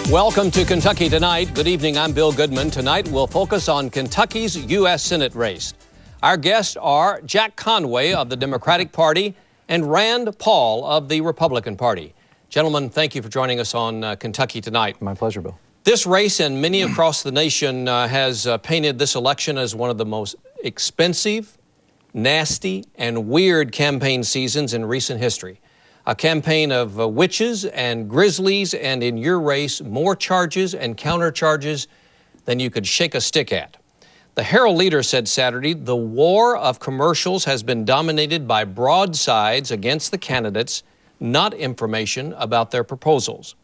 Welcome to Kentucky Tonight. Good evening, I'm Bill Goodman. Tonight we'll focus on Kentucky's U.S. Senate race. Our guests are Jack Conway of the Democratic Party and Rand Paul of the Republican Party. Gentlemen, thank you for joining us on Kentucky Tonight. My pleasure, Bill. This race and many across the nation has painted this election as one of the most expensive, nasty, and weird campaign seasons in recent history. A campaign of witches and grizzlies, and in your race, more charges and countercharges than you could shake a stick at. The Herald Leader said Saturday, the war of commercials has been dominated by broadsides against the candidates, not information about their proposals.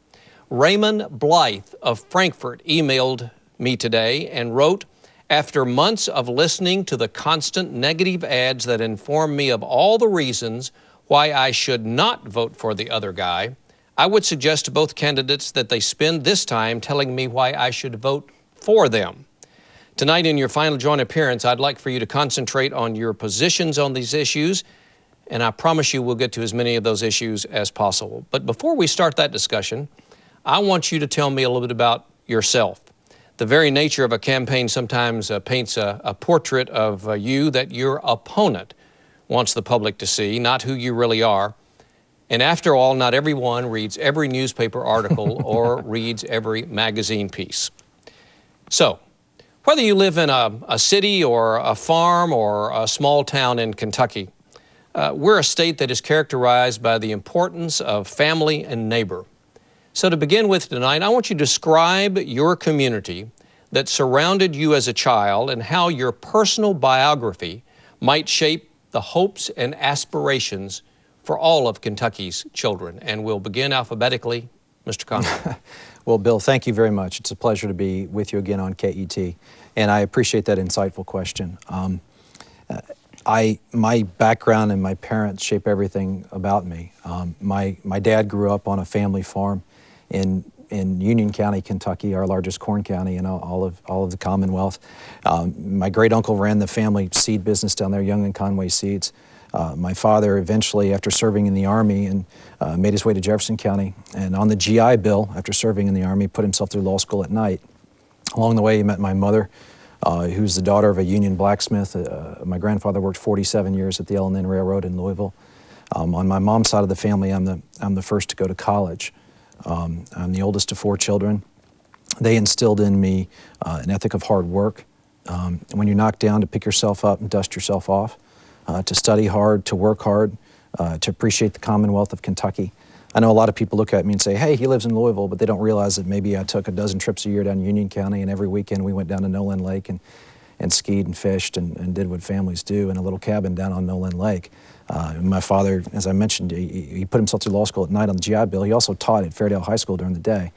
Raymond Blythe of Frankfort emailed me today and wrote, after months of listening to the constant negative ads that inform me of all the reasons why I should not vote for the other guy, I would suggest to both candidates that they spend this time telling me why I should vote for them. Tonight, in your final joint appearance, I'd like for you to concentrate on your positions on these issues, and I promise you we'll get to as many of those issues as possible. But before we start that discussion, I want you to tell me a little bit about yourself. The very nature of a campaign sometimes paints a portrait of you that your opponent wants the public to see, not who you really are. And after all, not everyone reads every newspaper article or reads every magazine piece. So, whether you live in a city or a farm or a small town in Kentucky, we're a state that is characterized by the importance of family and neighbor. So to begin with tonight, I want you to describe your community that surrounded you as a child and how your personal biography might shape the hopes and aspirations for all of Kentucky's children. And we'll begin alphabetically. Mr. Conway. Well, Bill, thank you very much. It's a pleasure to be with you again on KET, and I appreciate that insightful question. My background and my parents shape everything about me. My dad grew up on a family farm in Union County, Kentucky, our largest corn county in all of the Commonwealth. My great uncle ran the family seed business down there, Young and Conway Seeds. My father eventually, after serving in the Army, and made his way to Jefferson County, and on the GI Bill, after serving in the Army, put himself through law school at night. Along the way, he met my mother, who's the daughter of a union blacksmith. My grandfather worked 47 years at the L&N Railroad in Louisville. On my mom's side of the family, I'm the first to go to college. I'm the oldest of 4 children. They instilled in me an ethic of hard work. When you're knocked down, to pick yourself up and dust yourself off, to study hard, to work hard, to appreciate the Commonwealth of Kentucky. I know a lot of people look at me and say, hey, he lives in Louisville, but they don't realize that maybe I took a dozen trips a year down Union County, and every weekend we went down to Nolan Lake and skied and fished and did what families do in a little cabin down on Nolan Lake. My father, as I mentioned, he put himself through law school at night on the GI Bill. He also taught at Fairdale High School during the day.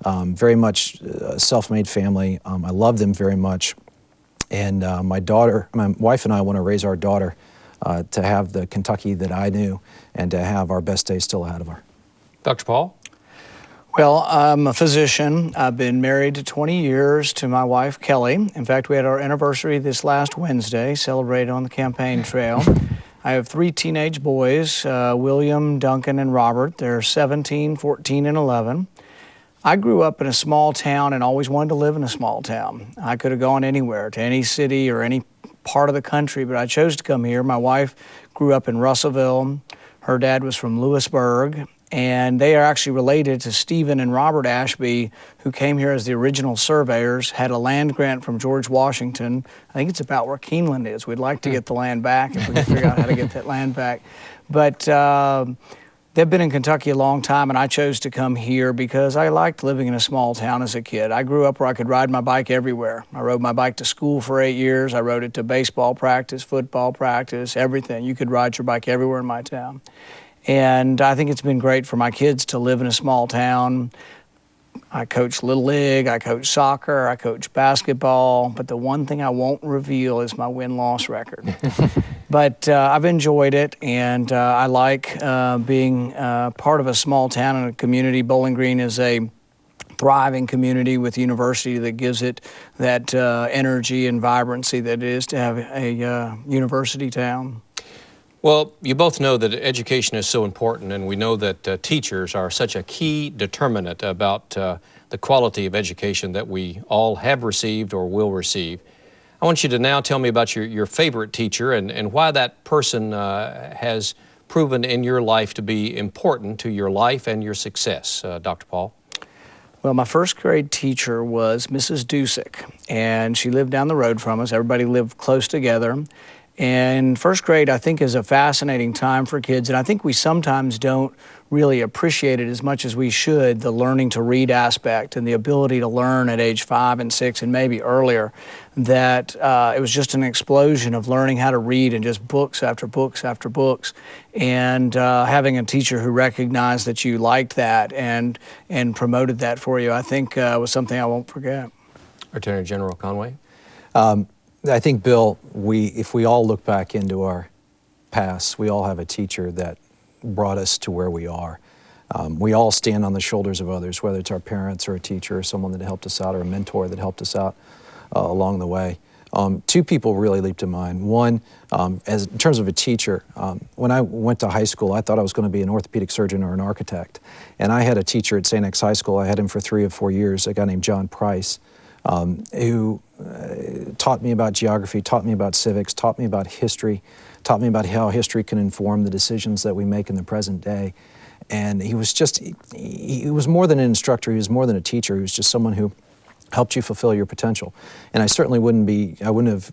Very much a self-made family. I love them very much. And my wife and I want to raise our daughter to have the Kentucky that I knew and to have our best days still ahead of her. Dr. Paul? Well, I'm a physician. I've been married to 20 years to my wife, Kelly. In fact, we had our anniversary this last Wednesday, celebrated on the campaign trail. I have 3 teenage boys, William, Duncan, and Robert. They're 17, 14, and 11. I grew up in a small town and always wanted to live in a small town. I could have gone anywhere, to any city or any part of the country, but I chose to come here. My wife grew up in Russellville. Her dad was from Lewisburg, and they are actually related to Stephen and Robert Ashby, who came here as the original surveyors, had a land grant from George Washington. I think it's about where Keeneland is. We'd like to get the land back if we can figure out how to get that land back. But they've been in Kentucky a long time, and I chose to come here because I liked living in a small town as a kid. I grew up where I could ride my bike everywhere. I rode my bike to school for 8 years. I rode it to baseball practice, football practice, everything. You could ride your bike everywhere in my town. And I think it's been great for my kids to live in a small town. I coach Little League, I coach soccer, I coach basketball, but the one thing I won't reveal is my win-loss record. But I've enjoyed it, and I like being part of a small town and a community. Bowling Green is a thriving community with a university that gives it that energy and vibrancy that it is to have a university town. Well, you both know that education is so important, and we know that teachers are such a key determinant about the the quality of education that we all have received or will receive. I want you to now tell me about your favorite teacher and why that person has proven in your life to be important to your life and your success, Dr. Paul. Well, my first grade teacher was Mrs. Dusick, and she lived down the road from us. Everybody lived close together. And first grade, I think, is a fascinating time for kids, and I think we sometimes don't really appreciate it as much as we should, the learning to read aspect and the ability to learn at age 5 and 6 and maybe earlier, that it was just an explosion of learning how to read and just books after books after books, and having a teacher who recognized that you liked that and promoted that for you, I think was something I won't forget. Attorney General Conway. I think, Bill, if we all look back into our past, we all have a teacher that brought us to where we are. We all stand on the shoulders of others, whether it's our parents or a teacher or someone that helped us out or a mentor that helped us out along the way. Two people really leap to mind. One, in terms of a teacher, when I went to high school, I thought I was going to be an orthopedic surgeon or an architect. And I had a teacher at St. X High School. I had him for 3 or 4 years, a guy named John Price, who taught me about geography, taught me about civics, taught me about history, taught me about how history can inform the decisions that we make in the present day. And he was more than an instructor, he was more than a teacher, he was just someone who helped you fulfill your potential. And I certainly wouldn't have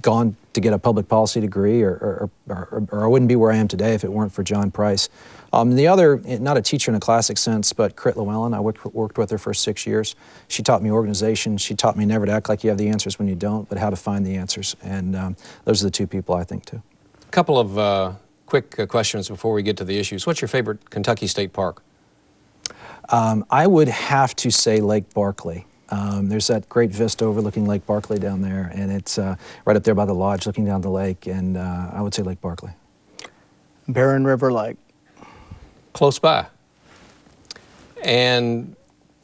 gone to get a public policy degree or I wouldn't be where I am today if it weren't for John Price. The other, not a teacher in a classic sense, but Crit Llewellyn, I worked with her for 6 years. She taught me organization. She taught me never to act like you have the answers when you don't, but how to find the answers. And those are the two people I think too. A couple of quick questions before we get to the issues. What's your favorite Kentucky State Park? I would have to say Lake Barkley. There's that great vista overlooking Lake Barkley down there, and it's right up there by the lodge looking down the lake, and I would say Lake Barkley. Barren River Lake. Close by. And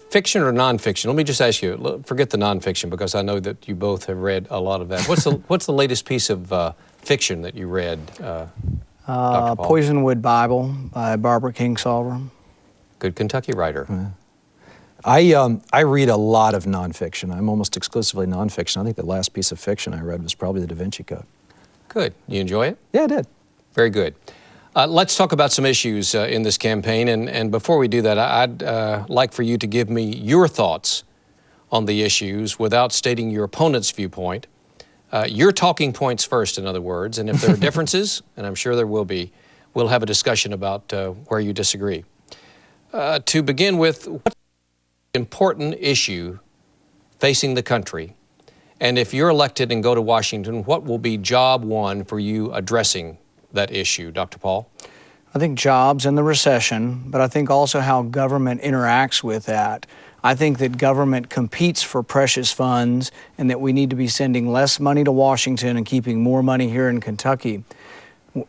fiction or nonfiction? Let me just ask you, forget the nonfiction because I know that you both have read a lot of that. What's the latest piece of fiction that you read, Dr. Paul? Poisonwood Bible by Barbara Kingsolver. Good Kentucky writer. Yeah. I read a lot of nonfiction. I'm almost exclusively nonfiction. I think the last piece of fiction I read was probably the Da Vinci Code. Good. You enjoy it? Yeah, I did. Very good. Let's talk about some issues in this campaign, and before we do that, I'd like for you to give me your thoughts on the issues without stating your opponent's viewpoint. Your talking points first, in other words, and if there are differences, and I'm sure there will be, we'll have a discussion about where you disagree. To begin with, what's the important issue facing the country? And if you're elected and go to Washington, what will be job one for you addressing that issue, Dr. Paul? I think jobs and the recession, but I think also how government interacts with that. I think that government competes for precious funds and that we need to be sending less money to Washington and keeping more money here in Kentucky.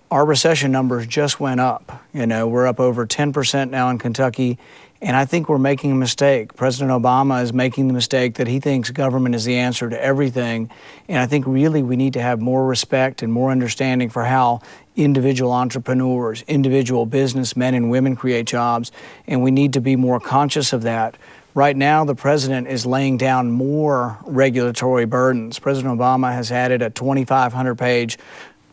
Our recession numbers just went up. You know, we're up over 10% now in Kentucky, and I think we're making a mistake. President Obama is making the mistake that he thinks government is the answer to everything, and I think really we need to have more respect and more understanding for how individual entrepreneurs, individual businessmen and women create jobs, and we need to be more conscious of that. Right now, the president is laying down more regulatory burdens. President Obama has added a 2,500-page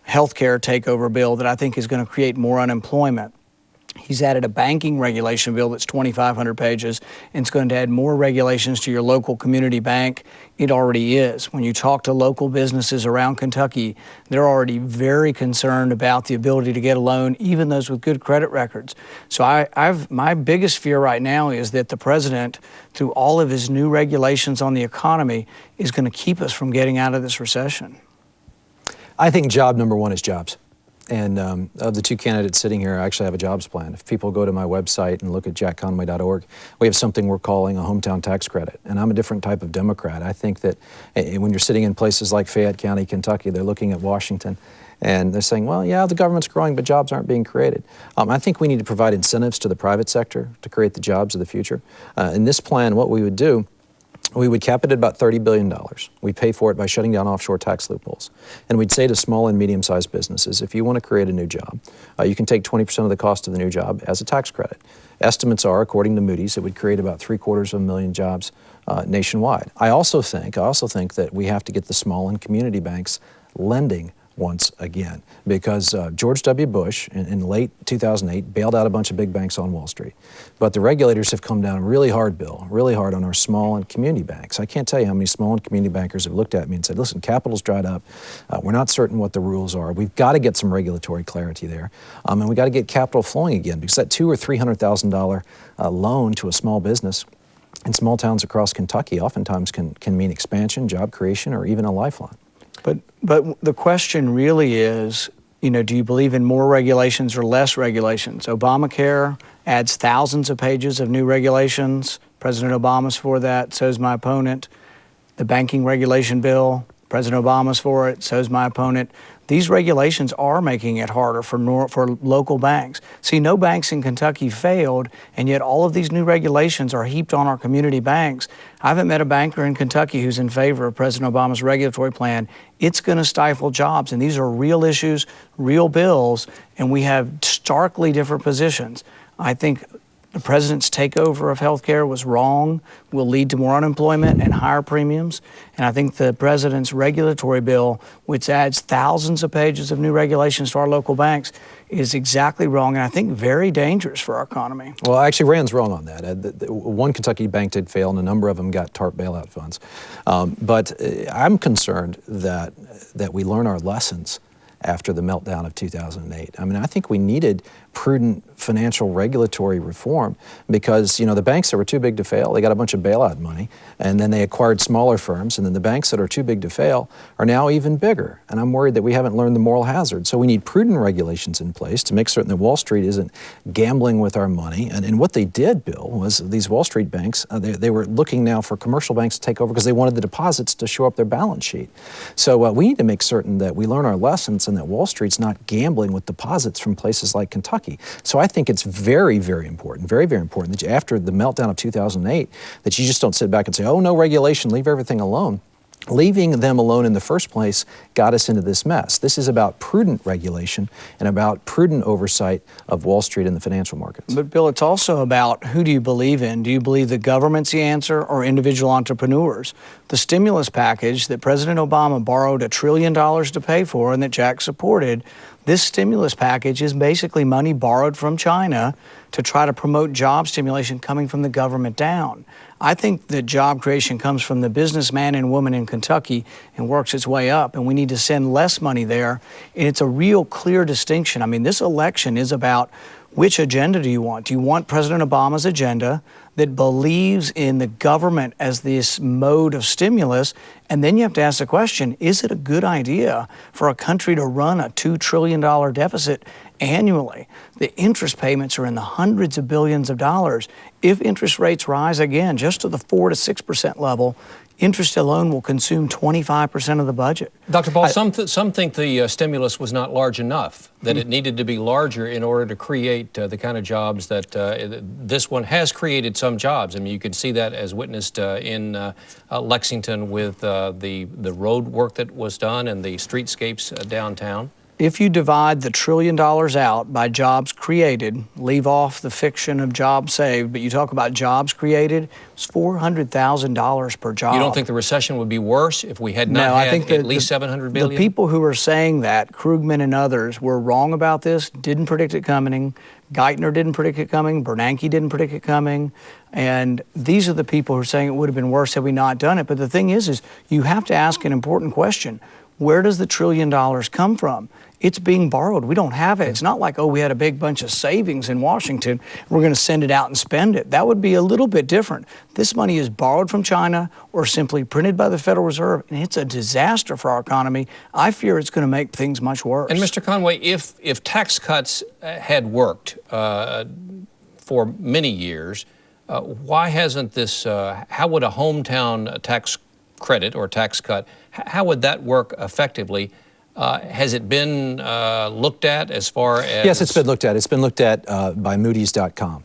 healthcare takeover bill that I think is going to create more unemployment. He's added a banking regulation bill that's 2,500 pages, and it's going to add more regulations to your local community bank. It already is. When you talk to local businesses around Kentucky, they're already very concerned about the ability to get a loan, even those with good credit records. So my biggest fear right now is that the president, through all of his new regulations on the economy, is going to keep us from getting out of this recession. I think job number one is jobs. And of the two candidates sitting here, I actually have a jobs plan. If people go to my website and look at jackconway.org, we have something we're calling a hometown tax credit. And I'm a different type of Democrat. I think that when you're sitting in places like Fayette County, Kentucky, they're looking at Washington and they're saying, well, yeah, the government's growing, but jobs aren't being created. I think we need to provide incentives to the private sector to create the jobs of the future. In this plan, what we would do We would cap it at about $30 billion. We'd pay for it by shutting down offshore tax loopholes. And we'd say to small and medium-sized businesses, if you want to create a new job, you can take 20% of the cost of the new job as a tax credit. Estimates are, according to Moody's, it would create about 750,000 jobs nationwide. I also think that we have to get the small and community banks lending once again, because George W. Bush in late 2008 bailed out a bunch of big banks on Wall Street. But the regulators have come down really hard, Bill, really hard on our small and community banks. I can't tell you how many small and community bankers have looked at me and said, listen, capital's dried up. We're not certain what the rules are. We've got to get some regulatory clarity there. And we got to get capital flowing again, because that $200,000 or $300,000 loan to a small business in small towns across Kentucky oftentimes can mean expansion, job creation, or even a lifeline. But the question really is, do you believe in more regulations or less regulations? Obamacare adds thousands of pages of new regulations. President Obama's for that, so's my opponent. The banking regulation bill, President Obama's for it, so's my opponent. These regulations are making it harder for local banks. See, no banks in Kentucky failed, and yet all of these new regulations are heaped on our community banks. I haven't met a banker in Kentucky who's in favor of President Obama's regulatory plan. It's going to stifle jobs, and these are real issues, real bills, and we have starkly different positions. I think the president's takeover of health care was wrong, will lead to more unemployment and higher premiums. And I think the president's regulatory bill, which adds thousands of pages of new regulations to our local banks, is exactly wrong, and I think very dangerous for our economy. Well, actually, Rand's wrong on that. One Kentucky bank did fail, and a number of them got TARP bailout funds. But I'm concerned that we learn our lessons after the meltdown of 2008. I mean, I think we needed prudent financial regulatory reform, because, the banks that were too big to fail, they got a bunch of bailout money, and then they acquired smaller firms, and then the banks that are too big to fail are now even bigger. And I'm worried that we haven't learned the moral hazard. So we need prudent regulations in place to make certain that Wall Street isn't gambling with our money. And what they did, Bill, was these Wall Street banks, they were looking now for commercial banks to take over because they wanted the deposits to show up their balance sheet. So we need to make certain that we learn our lessons and that Wall Street's not gambling with deposits from places like Kentucky. So I think it's very, very important, very, very important that after the meltdown of 2008, that you just don't sit back and say, oh, no regulation, leave everything alone. Leaving them alone in the first place got us into this mess. This is about prudent regulation and about prudent oversight of Wall Street and the financial markets. But Bill, it's also about who do you believe in? Do you believe the government's the answer or individual entrepreneurs? The stimulus package that President Obama borrowed $1 trillion to pay for and that Jack supported, this stimulus package is basically money borrowed from China to try to promote job stimulation coming from the government down. I think that job creation comes from the businessman and woman in Kentucky and works its way up, and we need to send less money there. And it's a real clear distinction. I mean, this election is about which agenda do you want? Do you want President Obama's agenda that believes in the government as this mode of stimulus? And then you have to ask the question, is it a good idea for a country to run a $2 trillion deficit annually? The interest payments are in the hundreds of billions of dollars. If interest rates rise again, just to the 4 to 6% level, interest alone will consume 25% of the budget. Dr. Paul, some think the stimulus was not large enough, that it needed to be larger in order to create the kind of jobs that this one has created some jobs. I mean, you can see that as witnessed in Lexington with the road work that was done and the streetscapes downtown. If you divide the $1 trillion out by jobs created, leave off the fiction of jobs saved, but you talk about jobs created, it's $400,000 per job. You don't think the recession would be worse if we had not had at least $700 billion? The people who are saying that, Krugman and others, were wrong about this, didn't predict it coming. Geithner didn't predict it coming. Bernanke didn't predict it coming. And these are the people who are saying it would have been worse had we not done it. But the thing is you have to ask an important question. Where does the $1 trillion come from? It's being borrowed. We don't have it. It's not like, oh, we had a big bunch of savings in Washington. We're going to send it out and spend it. That would be a little bit different. This money is borrowed from China or simply printed by the Federal Reserve, and it's a disaster for our economy. I fear it's going to make things much worse. And Mr. Conway, if tax cuts had worked for many years, why hasn't this, how would a hometown tax credit or tax cut, how would that work effectively? Has it been looked at as far as... Yes, it's been looked at. It's been looked at by Moody's.com.